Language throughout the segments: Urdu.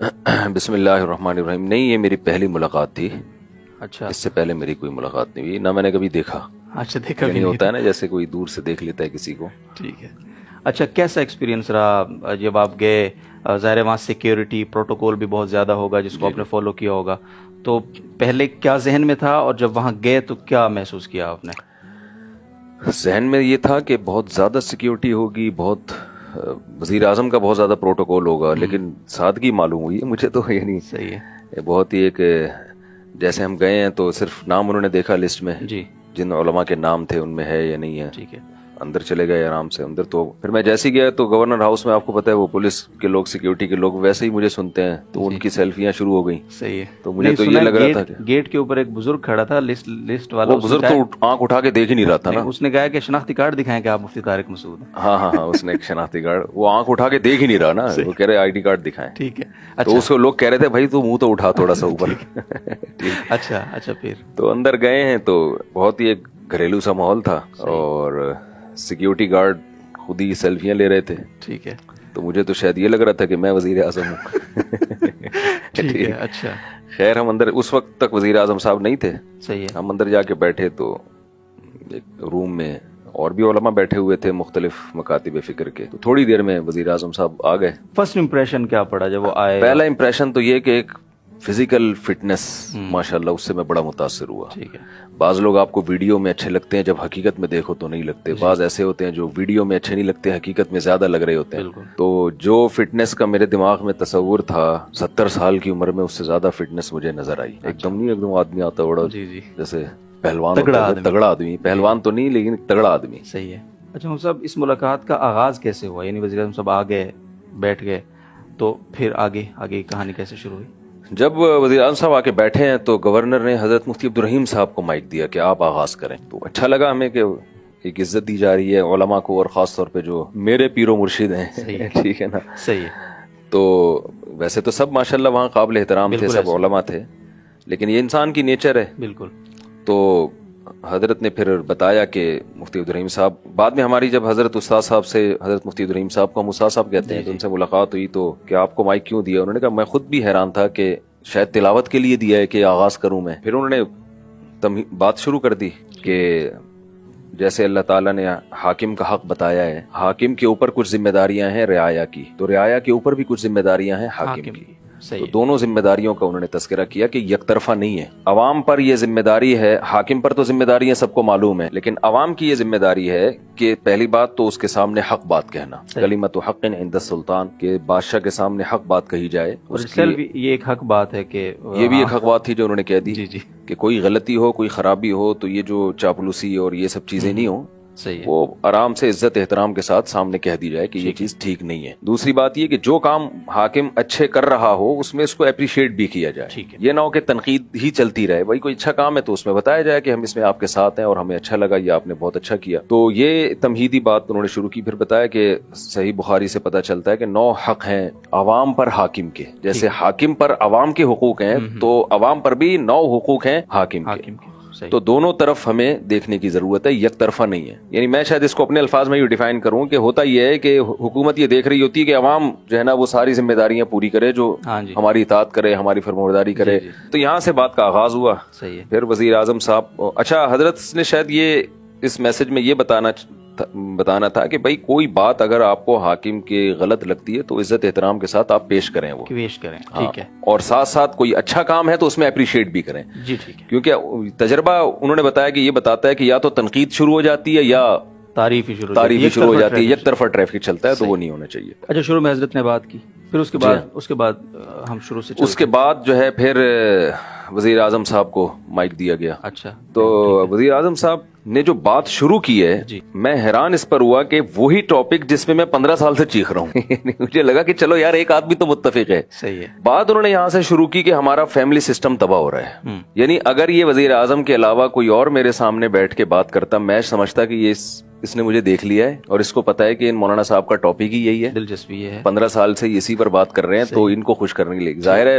بسم اللہ الرحمن الرحیم. نہیں، یہ میری پہلی ملاقات تھی. اچھا. اس سے پہلے میری کوئی ملاقات نہیں ہوئی، نہ میں نے کبھی دیکھا. اچھا، دیکھا بھی نہیں نہیں ہوتا ہے نا جیسے کوئی دور سے دیکھ لیتا ہے کسی کو. ٹھیک ہے. اچھا، کیسا ایکسپیرینس رہا جب آپ گئے؟ ظاہر وہاں سیکیورٹی پروٹوکول بھی بہت زیادہ ہوگا جس کو آپ نے فالو کیا ہوگا، تو پہلے کیا ذہن میں تھا اور جب وہاں گئے تو کیا محسوس کیا آپ نے؟ ذہن میں یہ تھا کہ بہت زیادہ سیکیورٹی ہوگی، بہت وزیر اعظم کا بہت زیادہ پروٹوکول ہوگا، لیکن سادگی معلوم ہوئی ہے مجھے تو. یعنی صحیح ہے. بہت ہی ایک، جیسے ہم گئے ہیں تو صرف نام انہوں نے دیکھا لسٹ میں، جی. جن علماء کے نام تھے ان میں ہے یا نہیں ہے. ٹھیک ہے. اندر چلے گئے آرام سے اندر. تو پھر میں جیسے ہی گیا تو گورنر ہاؤس میں آپ کو پتا ہے وہ پولیس کے لوگ، سیکیورٹی کے لوگ ویسے ہی مجھے سنتے ہیں، تو ان کی سیلفیاں شروع ہو گئیں. صحیح ہے. تو مجھے تو یہ لگ رہا تھا کہ گیٹ کے اوپر ایک بزرگ کھڑا تھا، لسٹ والا. وہ بزرگ تو آنکھ اٹھا کے دیکھ ہی نہیں رہا تھا نا. اس نے کہا کہ شناختی کارڈ دکھائیں کہ آپ مفتی طارق مسعود ہیں. ہاں، اس نے ایک شناختی کارڈ، وہ آنکھ اٹھا کے دیکھ ہی نہیں رہا نا. وہ کہہ رہے آئی ڈی کارڈ دکھائیں. ٹھیک ہے. تو اس کو لوگ کہہ رہے تھے بھائی تو منہ تو اٹھا تھوڑا سا اوپر. اچھا. پھر تو اندر گئے ہیں تو بہت ہی ایک گھریلو سا ماحول تھا، اور سیکیورٹی گارڈ خود ہی سیلفیاں لے رہے تھے. ٹھیک ہے. تو مجھے تو شاید یہ لگ رہا تھا کہ میں وزیر اعظم ہوں. ٹھیک ہے. اچھا. خیر ہم اندر اس وقت تک وزیر اعظم صاحب نہیں تھے. صحیح ہے. ہم اندر جا کے بیٹھے تو ایک روم میں اور بھی علماء بیٹھے ہوئے تھے مختلف مکاتب فکر کے. تو تھوڑی دیر میں وزیر اعظم صاحب آ گئے. فرسٹ امپریشن کیا پڑا جب وہ آئے؟ پہلا امپریشن تو یہ کہ ایک فزیکل فٹنس ماشاءاللہ، اس سے میں بڑا متاثر ہوا. ٹھیک ہے. بعض لوگ آپ کو ویڈیو میں اچھے لگتے ہیں، جب حقیقت میں دیکھو تو نہیں لگتے. بعض ایسے ہوتے ہیں جو ویڈیو میں اچھے نہیں لگتے، حقیقت میں زیادہ لگ رہے ہوتے ہیں. تو جو فٹنس کا میرے دماغ میں تصور تھا 70 سال کی عمر میں، اس سے زیادہ فٹنس مجھے نظر آئی. ایک دم آدمی آتا بڑا جیسے پہلوان، تگڑا آدمی. پہلوان تو نہیں لیکن تگڑا آدمی. صحیح ہے. اچھا صاحب، اس ملاقات کا آغاز کیسے ہوا؟ یعنی وزیر اعظم صاحب آ گئے، بیٹھ گئے، تو پھر آگے کی کہانی کیسے شروع ہوئی؟ جب وزیر اعظم صاحب آ کے بیٹھے ہیں تو گورنر نے حضرت مفتی عبدالرحیم صاحب کو مائک دیا کہ آپ آغاز کریں. تو اچھا لگا ہمیں کہ ایک عزت دی جا رہی ہے علماء کو، اور خاص طور پہ جو میرے پیر و مرشد ہیں. ٹھیک ہے نا. صحیح ہے. تو ویسے تو سب ماشاءاللہ وہاں قابل احترام تھے، سب علماء تھے، لیکن یہ انسان کی نیچر ہے. بالکل. تو حضرت نے پھر بتایا کہ مفتی عبدالرحیم صاحب، بعد میں ہماری جب حضرت استاد صاحب سے، حضرت مفتی عبدالرحیم صاحب کو ہم استاد صاحب کہتے ہیں، تو ان سے ملاقات ہوئی تو کہ آپ کو مائک کیوں دیا؟ انہوں نے کہا میں خود بھی حیران تھا کہ شاید تلاوت کے لیے دیا ہے کہ آغاز کروں میں. پھر انہوں نے بات شروع کر دی کہ جیسے اللہ تعالیٰ نے حاکم کا حق بتایا ہے، حاکم کے اوپر کچھ ذمہ داریاں ہیں رعایا کی، تو رعایا کے اوپر بھی کچھ ذمہ داریاں ہیں حاکم کی. تو دونوں ذمہ داریوں کا انہوں نے تذکرہ کیا کہ یک طرفہ نہیں ہے. عوام پر یہ ذمہ داری ہے، حاکم پر تو ذمہ داری ہے سب کو معلوم ہے، لیکن عوام کی یہ ذمہ داری ہے کہ پہلی بات تو اس کے سامنے حق بات کہنا، کلمۃ حق عند السلطان، کہ بادشاہ کے سامنے حق بات کہی جائے. یہ ایک حق بات ہے کہ یہ بھی ایک حق بات تھی جو انہوں نے کہہ دی کہ کوئی غلطی ہو، کوئی خرابی ہو تو یہ جو چاپلوسی اور یہ سب چیزیں نہیں ہوں، وہ آرام سے عزت احترام کے ساتھ سامنے کہہ دی جائے کہ یہ چیز ٹھیک نہیں ہے. دوسری بات یہ کہ جو کام حاکم اچھے کر رہا ہو اس میں اس کو اپریشیٹ بھی کیا جائے. یہ نہ ہو کہ تنقید ہی چلتی رہے. بھائی کوئی اچھا کام ہے تو اس میں بتایا جائے کہ ہم اس میں آپ کے ساتھ ہیں اور ہمیں اچھا لگا، یہ آپ نے بہت اچھا کیا. تو یہ تمہیدی بات انہوں نے شروع کی. پھر بتایا کہ صحیح بخاری سے پتہ چلتا ہے کہ 9 حق ہیں عوام پر حاکم کے. جیسے حاکم پر عوام کے حقوق ہیں تو عوام پر بھی 9 حقوق ہیں حاکم کے. تو دونوں طرف ہمیں دیکھنے کی ضرورت ہے، یک طرفہ نہیں ہے. یعنی میں شاید اس کو اپنے الفاظ میں یہ ڈیفائن کروں کہ ہوتا یہ ہے کہ حکومت یہ دیکھ رہی ہوتی ہے کہ عوام جو ہے نا وہ ساری ذمہ داریاں پوری کرے، جو ہماری اطاعت کرے، ہماری فرمانبرداری کرے. تو یہاں سے بات کا آغاز ہوا. پھر وزیر اعظم صاحب، اچھا حضرت نے شاید یہ اس میسج میں یہ بتانا تھا کہ بھائی کوئی بات اگر آپ کو حاکم کے غلط لگتی ہے تو عزت احترام کے ساتھ آپ پیش کریں، وہ پیش کریں. ٹھیک ہے. اور ساتھ ساتھ کوئی اچھا کام ہے تو اس میں اپریشیٹ بھی کریں. جی ٹھیک ہے. کیونکہ تجربہ انہوں نے بتایا کہ یہ بتاتا ہے کہ یا تو تنقید شروع ہو جاتی ہے یا تعریف شروع ہو جاتی ہے. یک طرفہ ٹریفک چلتا ہے تو وہ نہیں ہونا چاہیے. اچھا، شروع میں حضرت نے بات کی، پھر اس کے بعد ہم شروع سے اس کے بعد جو ہے پھر وزیر اعظم صاحب کو مائک دیا گیا. اچھا. تو وزیر اعظم صاحب نے جو بات شروع کی ہے، میں حیران اس پر ہوا کہ وہی ٹاپک جس میں 15 سال سے چیخ رہا ہوں. مجھے لگا کہ چلو یار ایک آدمی تو متفق ہے. صحیح ہے. بات انہوں نے یہاں سے شروع کی کہ ہمارا فیملی سسٹم تباہ ہو رہا ہے. یعنی اگر یہ وزیر اعظم کے علاوہ کوئی اور میرے سامنے بیٹھ کے بات کرتا، میں سمجھتا کہ یہ اس نے مجھے دیکھ لیا ہے اور اس کو پتا ہے کہ ان مولانا صاحب کا ٹاپک ہی یہی ہے، دلچسپی ہے، 15 سال سے اسی پر بات کر رہے ہیں، تو ان کو خوش کرنے کے لیے ظاہر ہے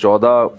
14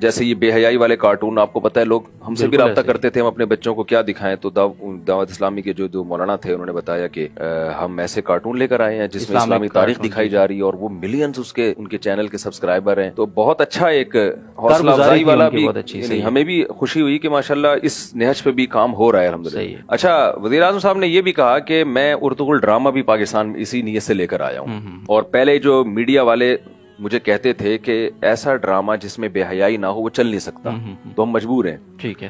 جیسے یہ بے حیائی والے کارٹون آپ کو پتا ہے لوگ ہم سے بھی رابطہ کرتے تھے ہم اپنے بچوں کو کیا دکھائیں, تو دعوت اسلامی کے جو مولانا تھے انہوں نے بتایا کہ ہم ایسے کارٹون لے کر آئے ہیں جس میں اسلامی تاریخ دکھائی جا رہی ہے, اور وہ ملینز ان کے چینل کے سبسکرائبر ہیں. تو بہت اچھا ایک حوصلہ افزائی والا بھی, ہمیں بھی خوشی ہوئی کہ ماشاءاللہ اس نہج پہ بھی کام ہو رہا ہے الحمدللہ. اچھا, وزیر اعظم صاحب نے یہ بھی کہا کہ میں ارطغرل ڈرامہ بھی پاکستان اسی نیت سے لے کر آیا ہوں, اور پہلے جو میڈیا والے مجھے کہتے تھے کہ ایسا ڈرامہ جس میں بے حیائی نہ ہو وہ چل نہیں سکتا, تو ہم مجبور ہیں. ٹھیک ہے,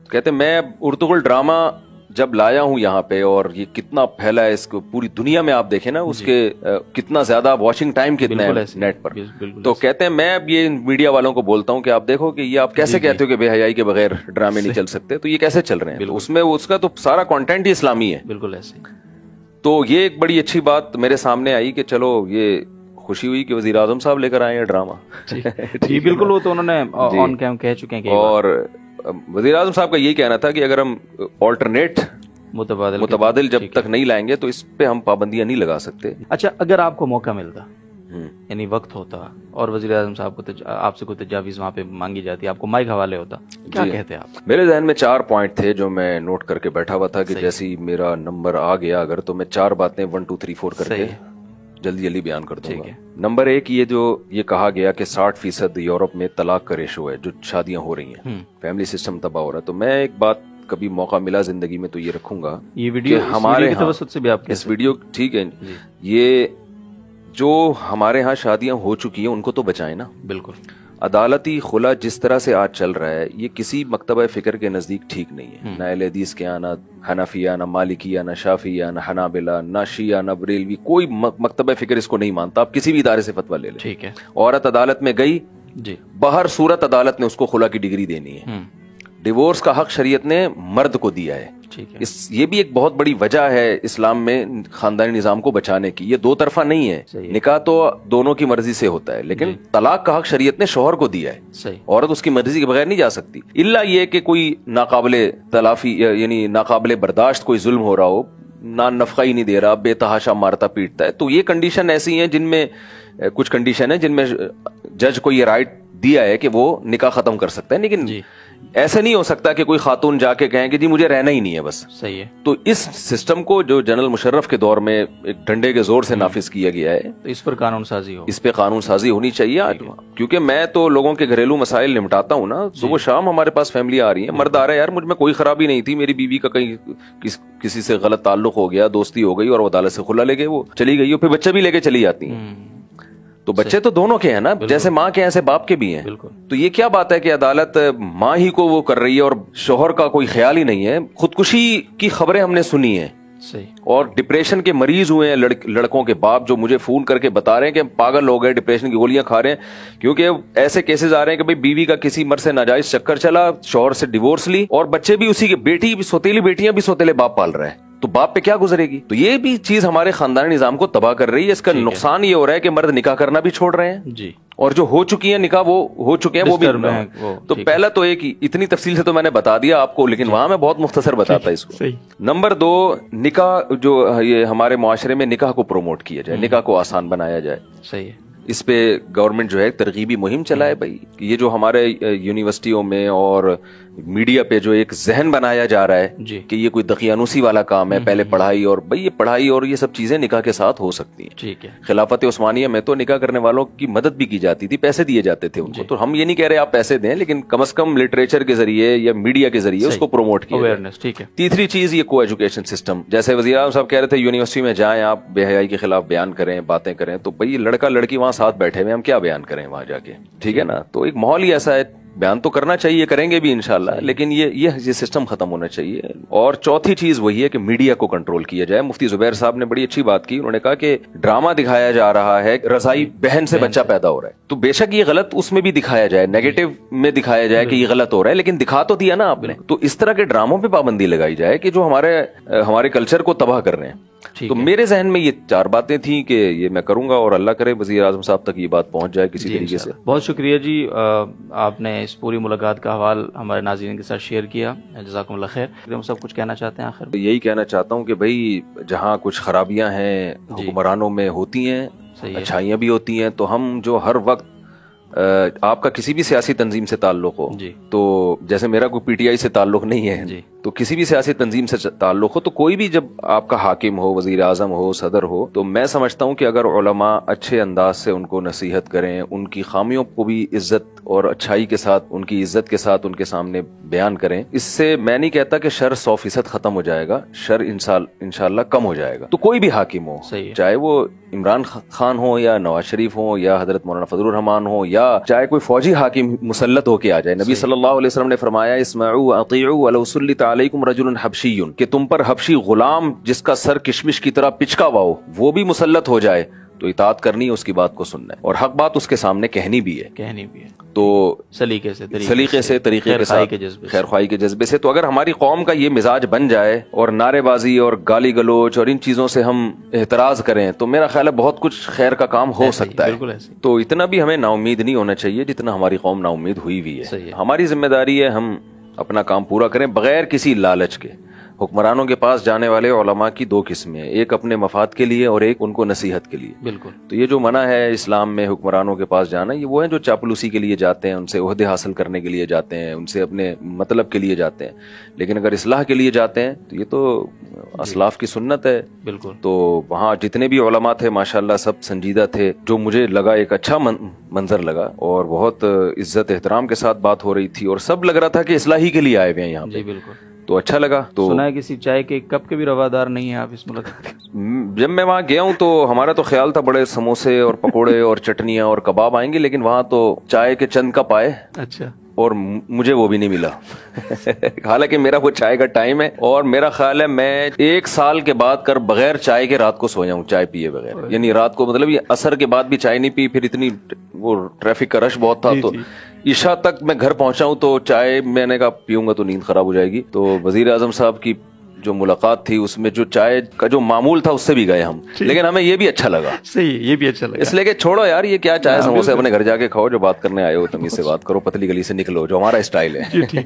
کہتے میں ارطغرل ڈرامہ جب لایا ہوں یہاں پہ, اور یہ کتنا پھیلا ہے اس کو پوری دنیا میں, آپ دیکھیں نا اس کے کتنا زیادہ واچنگ ٹائم کتنا ہے نیٹ پر. تو کہتے ہیں میں اب یہ میڈیا والوں کو بولتا ہوں کہ آپ دیکھو کہ یہ آپ کیسے کہتے ہو کہ بے حیائی کے بغیر ڈرامے نہیں چل سکتے, تو یہ کیسے چل رہے ہیں, اس میں اس کا تو سارا کانٹینٹ ہی اسلامی ہے. بالکل ایسے. تو یہ ایک بڑی اچھی بات میرے سامنے آئی کہ چلو یہ خوشی ہوئی کہ وزیر اعظم صاحب لے کر آئے ہیں ڈرامہ. جی بالکل, وہ تو انہوں نے آن کیم کہہ چکے ہیں. اور وزیر اعظم صاحب کا یہی کہنا تھا کہ اگر ہم آلٹرنیٹ متبادل جب تک نہیں لائیں گے تو اس پہ ہم پابندیاں نہیں لگا سکتے. اچھا, اگر آپ کو موقع ملتا یعنی وقت ہوتا اور وزیر اعظم صاحب کو آپ سے کوئی تجاویز وہاں پہ مانگی جاتی, آپ کو مائک حوالے ہوتا, کیا کہتے آپ؟ میرے ذہن میں 4 پوائنٹ تھے جو میں نوٹ کر کے بیٹھا ہوا تھا کہ جیسی میرا نمبر آ گیا اگر تو میں 4 باتیں 1 2 3 4 کر کے جلدی بیان کر دوں گا. نمبر 1, یہ کہا گیا کہ 60% یورپ میں طلاق کا ریشو ہے, جو شادیاں ہو رہی ہیں, فیملی سسٹم تباہ ہو رہا ہے. تو میں ایک بات کبھی موقع ملا زندگی میں تو یہ رکھوں گا, یہ ویڈیو ہمارے توسط سے بھی آپ اس ویڈیو ٹھیک ہے, یہ جو ہمارے ہاں شادیاں ہو چکی ہیں ان کو تو بچائیں نا. بالکل. عدالتی خلا جس طرح سے آج چل رہا ہے یہ کسی مکتبہ فکر کے نزدیک ٹھیک نہیں ہے. نہ اہل حدیث کے نہ حنفیہ, نہ مالکیہ, نہ شافعیہ, نہ حنابلہ, نہ شیعہ, نہ بریلوی, کوئی مکتبہ فکر اس کو نہیں مانتا. آپ کسی بھی ادارے سے فتویٰ لے لیں. ٹھیک ہے. عورت عدالت میں گئی, جی, بہر صورت عدالت نے اس کو خلا کی ڈگری دینی ہے. ڈیورس کا حق شریعت نے مرد کو دیا ہے. یہ بھی ایک بہت بڑی وجہ ہے اسلام میں خاندانی نظام کو بچانے کی. یہ 2 طرفہ نہیں ہے, نکاح تو دونوں کی مرضی سے ہوتا ہے, لیکن طلاق کا حق شریعت نے شوہر کو دیا ہے. عورت اس کی مرضی کے بغیر نہیں جا سکتی, الا یہ کہ کوئی ناقابل تلافی یعنی ناقابل برداشت کوئی ظلم ہو رہا ہو, نہ نفقہ ہی نہیں دے رہا, بے تحاشا مارتا پیٹتا ہے. تو یہ کنڈیشن ایسی ہیں جن میں کچھ کنڈیشن ہے جن میں جج کو یہ رائٹ دیا ہے کہ وہ نکاح ختم کر سکتا ہے. لیکن ایسے نہیں ہو سکتا کہ کوئی خاتون جا کے کہیں کہ جی مجھے رہنا ہی نہیں ہے بس. صحیح ہے. تو اس سسٹم کو جو جنرل مشرف کے دور میں ایک ڈنڈے کے زور سے نافذ کیا گیا ہے, تو اس پر قانون سازی ہو, اس پہ قانون سازی ہونی چاہیے. کیونکہ میں تو لوگوں کے گھریلو مسائل نمٹاتا ہوں نا, صبح شام ہمارے پاس فیملی آ رہی ہے, مرد آ رہا ہے, یار مجھ میں کوئی خرابی نہیں تھی, میری بیوی کا کہیں کسی سے غلط تعلق ہو گیا, دوستی ہو گئی اور وہ عدالت سے خلا لے گئے, وہ چلی گئی, اور پھر بچہ بھی لے کے چلی جاتی ہیں. تو بچے تو دونوں کے ہیں نا, جیسے ماں کے ایسے باپ کے بھی ہیں. تو یہ کیا بات ہے کہ عدالت ماں ہی کو وہ کر رہی ہے اور شوہر کا کوئی خیال ہی نہیں ہے. خودکشی کی خبریں ہم نے سنی ہیں, اور ڈپریشن کے مریض ہوئے ہیں لڑکوں کے باپ جو مجھے فون کر کے بتا رہے ہیں کہ پاگل ہو گئے, ڈپریشن کی گولیاں کھا رہے ہیں, کیونکہ ایسے کیسز آ رہے ہیں کہ بھائی بیوی کا کسی مرد سے ناجائز چکر چلا, شوہر سے ڈیورس لی, اور بچے بھی اسی کے, بیٹی بھی سوتیلی بیٹیاں بھی سوتیلے باپ پال رہا ہے. تو باپ پہ کیا گزرے گی؟ تو یہ بھی چیز ہمارے خاندانی نظام کو تباہ کر رہی ہے. اس کا نقصان یہ ہو رہا ہے کہ مرد نکاح کرنا بھی چھوڑ رہے ہیں, جی, اور جو ہو چکی ہیں نکاح وہ ہو چکے ہیں وہ بھی. تو پہلا تو ایک اتنی تفصیل سے تو میں نے بتا دیا آپ کو, لیکن وہاں میں بہت مختصر بتاتا اس کو. نمبر 2, نکاح جو یہ ہمارے معاشرے میں نکاح کو پروموٹ کیا جائے, نکاح کو آسان بنایا جائے. صحیح ہے. اس پہ گورنمنٹ جو ہے ترغیبی مہم چلائے بھائی. یہ جو ہمارے یونیورسٹیوں میں اور میڈیا پہ جو ایک ذہن بنایا جا رہا ہے کہ یہ کوئی دقیانوسی والا کام ہے, پہلے پڑھائی, اور بھائی یہ پڑھائی اور یہ سب چیزیں نکاح کے ساتھ ہو سکتی ہیں. ٹھیک ہے. خلافت عثمانیہ میں تو نکاح کرنے والوں کی مدد بھی کی جاتی تھی, پیسے دیے جاتے تھے ان کو. تو ہم یہ نہیں کہہ رہے آپ پیسے دیں, لیکن کم از کم لٹریچر کے ذریعے یا میڈیا کے ذریعے اس کو پروموٹ کیا جائے. تیسری چیز یہ کو ایجوکیشن سسٹم, جیسے وزیر اعظم صاحب کہہ رہے تھے یونیورسٹی میں جائیں آپ, بے حیائی کے خلاف بیان کریں, باتیں کریں. تو بھائی لڑکا لڑکی وہاں ساتھ بیٹھے ہوئے, ہم کیا بیان کریں وہاں جا کے؟ ٹھیک ہے نا. تو ایک ماحول ہی ایسا ہے, بیان تو کرنا چاہیے, کریں گے بھی انشاءاللہ, لیکن یہ سسٹم ختم ہونا چاہیے. اور چوتھی چیز وہی ہے کہ میڈیا کو کنٹرول کیا جائے. مفتی زبیر صاحب نے بڑی اچھی بات کی, انہوں نے کہا کہ ڈرامہ دکھایا جا رہا ہے رضائی بہن سے بچہ پیدا ہو رہا ہے. تو بے شک یہ غلط اس میں بھی دکھایا جائے, نیگیٹو میں دکھایا جائے کہ یہ غلط ہو رہا ہے, لیکن دکھا تو دیا نا آپ نے. تو اس طرح کے ڈراموں پہ پابندی لگائی جائے کہ جو ہمارے کلچر کو تباہ کر رہے ہیں. تو میرے ذہن میں یہ 4 باتیں تھیں کہ یہ میں کروں گا, اور اللہ کرے وزیر اعظم صاحب تک یہ بات پہنچ جائے کسی طریقے سے. بہت شکریہ جی, آپ نے اس پوری ملاقات کا حوال ہمارے ناظرین کے ساتھ شیئر کیا, جزاکم اللہ خیر. ہم سب کچھ کہنا چاہتے ہیں آخر؟ یہی کہنا چاہتا ہوں کہ بھائی جہاں کچھ خرابیاں ہیں حکمرانوں میں ہوتی ہیں, اچھائیاں بھی ہوتی ہیں, تو ہم جو ہر وقت آپ کا کسی بھی سیاسی تنظیم سے تعلق ہو جی، تو جیسے میرا کوئی پی ٹی آئی سے تعلق نہیں ہے جی، تو کسی بھی سیاسی تنظیم سے تعلق ہو تو کوئی بھی جب آپ کا حاکم ہو، وزیر اعظم ہو، صدر ہو، تو میں سمجھتا ہوں کہ اگر علماء اچھے انداز سے ان کو نصیحت کریں، ان کی خامیوں کو بھی عزت اور اچھائی کے ساتھ، ان کی عزت کے ساتھ ان کے سامنے بیان کریں، اس سے میں نہیں کہتا کہ شر 100% ختم ہو جائے گا، شر انشاءاللہ کم ہو جائے گا۔ تو کوئی بھی حاکم ہو، چاہے وہ عمران خان ہو یا نواز شریف ہو یا حضرت مولانا فضل الرحمان ہو یا چاہے کوئی فوجی حاکم مسلط ہو کے آ جائے، نبی صلی اللہ علیہ وسلم نے فرمایا اسمعوا واطیعوا ولو سلط علیکم رجل حبشی، کہ تم پر حبشی غلام جس کا سر کشمش کی طرح پچکا ہوا ہو وہ بھی مسلط ہو جائے تو اطاعت کرنی ہے، اس کی بات کو سننا ہے اور حق بات اس کے سامنے کہنی بھی ہے تو سلیقے سے طریقے کے ساتھ، خیر خواہی کے جذبے سے۔ تو اگر ہماری قوم کا یہ مزاج بن جائے اور نعرے بازی اور گالی گلوچ اور ان چیزوں سے ہم احتراز کریں تو میرا خیال ہے بہت کچھ خیر کا کام ہو سکتا ہے۔ تو اتنا بھی ہمیں نا امید نہیں ہونا چاہیے جتنا ہماری قوم نا امید ہوئی ہوئی ہے۔ ہماری ذمہ داری ہے ہم اپنا کام پورا کریں بغیر کسی لالچ کے۔ حکمرانوں کے پاس جانے والے علماء کی دو قسمیں ہیں، ایک اپنے مفاد کے لیے اور ایک ان کو نصیحت کے لیے۔ بالکل۔ تو یہ جو منع ہے اسلام میں حکمرانوں کے پاس جانا، یہ وہ ہیں جو چاپلوسی کے لیے جاتے ہیں، ان سے عہدے حاصل کرنے کے لیے جاتے ہیں، ان سے اپنے مطلب کے لیے جاتے ہیں۔ لیکن اگر اصلاح کے لیے جاتے ہیں تو یہ تو اسلاف کی سنت ہے۔ بالکل۔ تو وہاں جتنے بھی علماء تھے ماشاءاللہ سب سنجیدہ تھے، جو مجھے لگا ایک اچھا منظر لگا اور بہت عزت احترام کے ساتھ بات ہو رہی تھی اور سب لگ رہا تھا کہ اصلاحی کے لیے آئے ہوئے ہیں یہاں پہ۔ جی بالکل، تو اچھا لگا۔ تو سنا ہے کسی چائے کے کپ کے بھی روادار نہیں ہیں آپ اس ملاقات؟ جب میں وہاں گیا ہوں تو ہمارا تو خیال تھا بڑے سموسے اور پکوڑے اور چٹنیاں اور کباب آئیں گے، لیکن وہاں تو چائے کے چند کپ آئے۔ اچھا۔ اور مجھے وہ بھی نہیں ملا حالانکہ میرا وہ چائے کا ٹائم ہے اور میرا خیال ہے میں 1 سال کے بعد کر بغیر چائے کے رات کو سویا ہوں، چائے پیے بغیر، یعنی رات کو مطلب یہ عصر کے بعد بھی چائے نہیں پی، پھر اتنی وہ ٹریفک کا رش بہت تھا تو عشاء تک میں گھر پہنچا ہوں تو چائے میں نے کہا پیوں گا تو نیند خراب ہو جائے گی۔ تو وزیر اعظم صاحب کی جو ملاقات تھی اس میں جو چائے کا جو معمول تھا اس سے بھی گئے ہم، لیکن ہمیں یہ بھی اچھا لگا۔ صحیح، یہ بھی اچھا لگا، اس لیے کہ چھوڑو یار یہ کیا چائے سموسے، اپنے گھر جا کے کھاؤ، جو بات کرنے آئے ہو تمیز سے بات کرو، پتلی گلی سے نکلو، جو ہمارا اسٹائل ہے۔